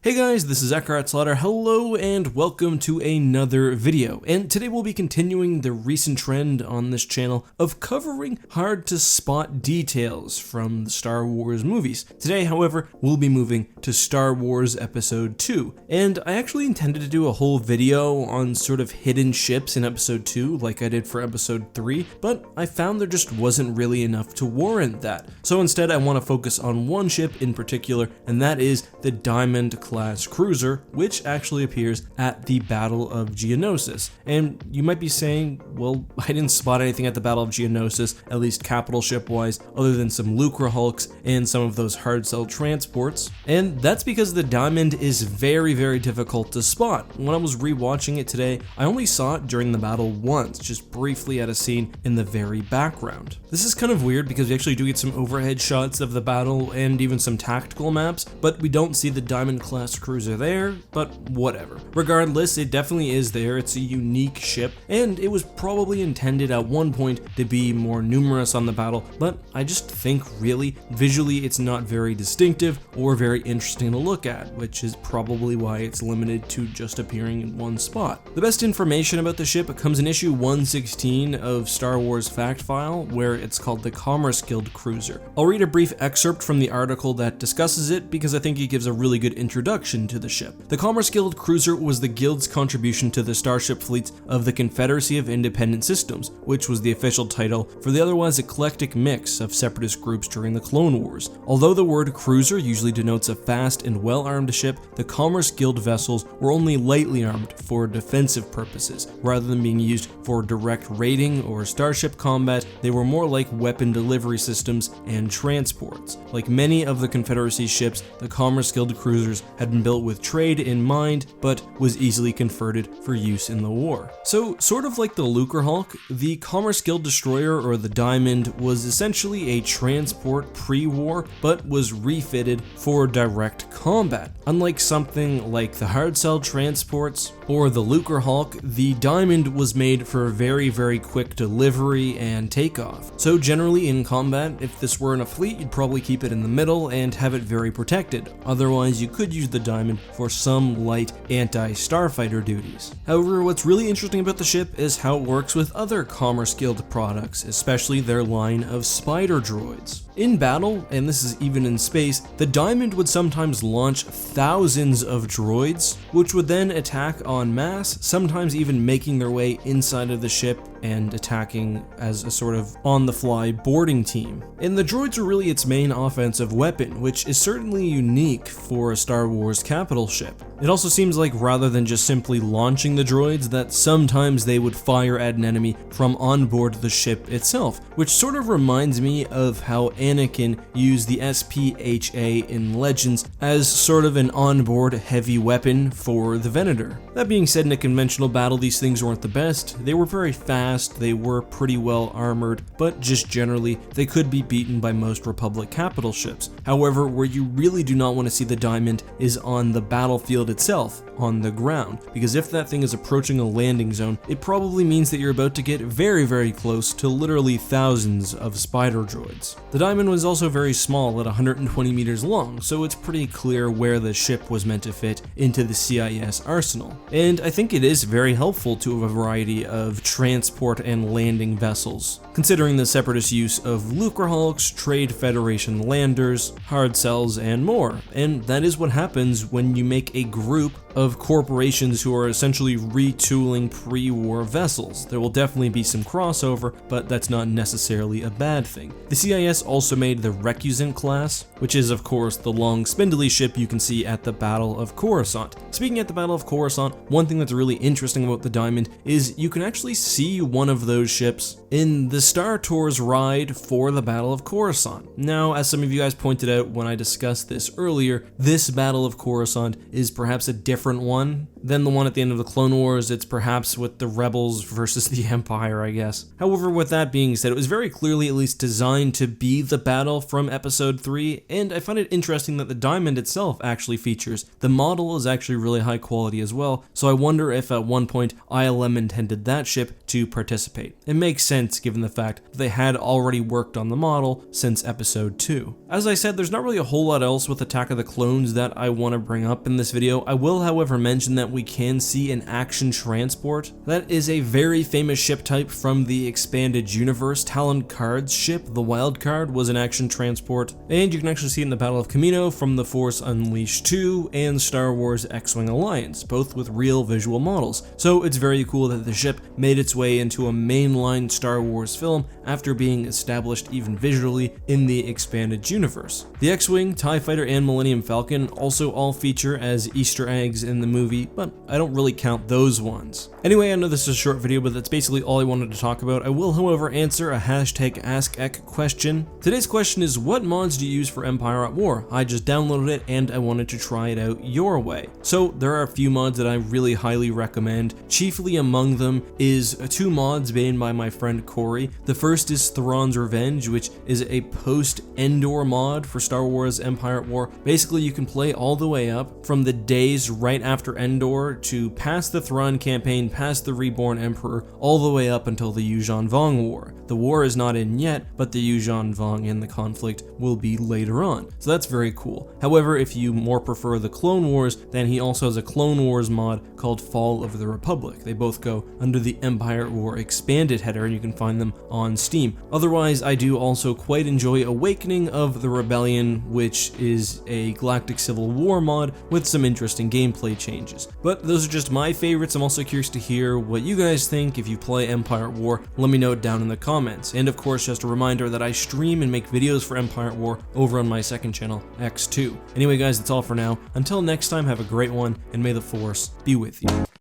Hey guys, this is EckhartsLadder. Hello and welcome to another video. And today we'll be continuing the recent trend on this channel of covering hard to spot details from the Star Wars movies. Today, however, we'll be moving to Star Wars Episode 2. And I actually intended to do a whole video on sort of hidden ships in Episode 2 like I did for Episode 3, but I found there just wasn't really enough to warrant that. So instead I want to focus on one ship in particular, and that is the Diamond class cruiser, which actually appears at the Battle of Geonosis. And you might be saying, well, I didn't spot anything at the Battle of Geonosis, at least capital ship wise, other than some Lucre hulks and some of those hard cell transports. And that's because the Diamond is very, very difficult to spot. When I was rewatching it today, I only saw it during the battle once, just briefly at a scene in the very background. This is kind of weird because we actually do get some overhead shots of the battle and even some tactical maps, but we don't see the Diamond class cruiser there, but whatever. Regardless, it definitely is there. It's a unique ship, and it was probably intended at one point to be more numerous on the battle, but I just think really, visually it's not very distinctive or very interesting to look at, which is probably why it's limited to just appearing in one spot. The best information about the ship comes in issue 116 of Star Wars Fact File, where it's called the Commerce Guild Cruiser. I'll read a brief excerpt from the article that discusses it because I think it gives a really good introduction to the ship. The Commerce Guild Cruiser was the Guild's contribution to the starship fleets of the Confederacy of Independent Systems, which was the official title for the otherwise eclectic mix of separatist groups during the Clone Wars. Although the word cruiser usually denotes a fast and well-armed ship, the Commerce Guild vessels were only lightly armed for defensive purposes. Rather than being used for direct raiding or starship combat, they were more like weapon delivery systems and transports. Like many of the Confederacy ships, the Commerce Guild cruisers had been built with trade in mind, but was easily converted for use in the war. So, sort of like the Lucre hulk, the Commerce Guild destroyer, or the Diamond, was essentially a transport pre-war, but was refitted for direct combat. Unlike something like the hard cell transports or the Lucre hulk, the Diamond was made for very, very quick delivery and takeoff. So generally in combat, if this were in a fleet, you'd probably keep it in the middle and have it very protected. Otherwise, you could use the Diamond for some light anti-starfighter duties. However, what's really interesting about the ship is how it works with other Commerce Guild products, especially their line of spider droids. In battle, and this is even in space, the Diamond would sometimes launch thousands of droids, which would then attack en masse, sometimes even making their way inside of the ship and attacking as a sort of on-the-fly boarding team. And the droids are really its main offensive weapon, which is certainly unique for a Star Wars capital ship. It also seems like rather than just simply launching the droids, that sometimes they would fire at an enemy from on board the ship itself, which sort of reminds me of how Anakin used the SPHA in Legends as sort of an onboard heavy weapon for the Venator. That being said, in a conventional battle, these things weren't the best. They were very fast, they were pretty well armored, but just generally, they could be beaten by most Republic capital ships. However, where you really do not want to see the Diamond is on the battlefield itself, on the ground, because if that thing is approaching a landing zone, it probably means that you're about to get very, very close to literally thousands of spider droids. The Diamond was also very small at 120 meters long, so it's pretty clear where the ship was meant to fit into the CIS arsenal. And I think it is very helpful to have a variety of transport and landing vessels, considering the separatist use of Lucre hulks, Trade Federation landers, hard cells, and more. And that is what happens when you make a group of corporations who are essentially retooling pre-war vessels. There will definitely be some crossover, but that's not necessarily a bad thing. The CIS also made the Recusant class, which is of course the long spindly ship you can see at the Battle of Coruscant. Speaking at the Battle of Coruscant, one thing that's really interesting about the Diamond is you can actually see one of those ships in the Star Tours ride for the Battle of Coruscant. Now, as some of you guys pointed out when I discussed this earlier, this Battle of Coruscant is perhaps a different one than the one at the end of the Clone Wars. It's perhaps with the Rebels versus the Empire, I guess. However, with that being said, it was very clearly at least designed to be the battle from Episode 3, and I find it interesting that the Diamond itself actually features. The model is actually really high quality as well, so I wonder if at one point ILM intended that ship to participate. It makes sense given the fact that they had already worked on the model since episode 2. As I said, there's not really a whole lot else with Attack of the Clones that I want to bring up in this video. I will, however, mention that we can see an action transport. That is a very famous ship type from the expanded universe. Talon Karrde's ship, the Wild Card, was an action transport, and you can actually see it in the Battle of Kamino from The Force Unleashed 2 and Star Wars X-Wing Alliance, both with real visual models. So it's very cool that the ship made its way into a mainline Star Wars film after being established even visually in the expanded universe. The X-Wing, TIE Fighter, and Millennium Falcon also all feature as Easter eggs in the movie, but I don't really count those ones. Anyway, I know this is a short video, but that's basically all I wanted to talk about. I will, however, answer a #AskEck question. Today's question is, what mods do you use for Empire at War? I just downloaded it and I wanted to try it out your way. So there are a few mods that I really highly recommend. Chiefly among them is 2 mods made by my friend Corey. The first is Thrawn's Revenge, which is a post-Endor mod for Star Wars Empire at War. Basically, you can play all the way up from the days right after Endor to past the Thrawn campaign, past the Reborn Emperor, all the way up until the Yuuzhan Vong War. The war is not in yet, but the Yuuzhan Vong and the conflict will be later on. So that's very cool. However, if you more prefer the Clone Wars, then he also has a Clone Wars mod called Fall of the Republic. They both go under the Empire at War expanded header, and you can find them on Steam. Otherwise, I do also quite enjoy Awakening of the Rebellion, which is a Galactic Civil War mod with some interesting gameplay changes. But those are just my favorites. I'm also curious to hear what you guys think. If you play Empire at War, let me know it down in the comments. And of course, just a reminder that I stream and make videos for Empire at War over on my second channel, X2. Anyway guys, that's all for now. Until next time, have a great one, and may the Force be with you.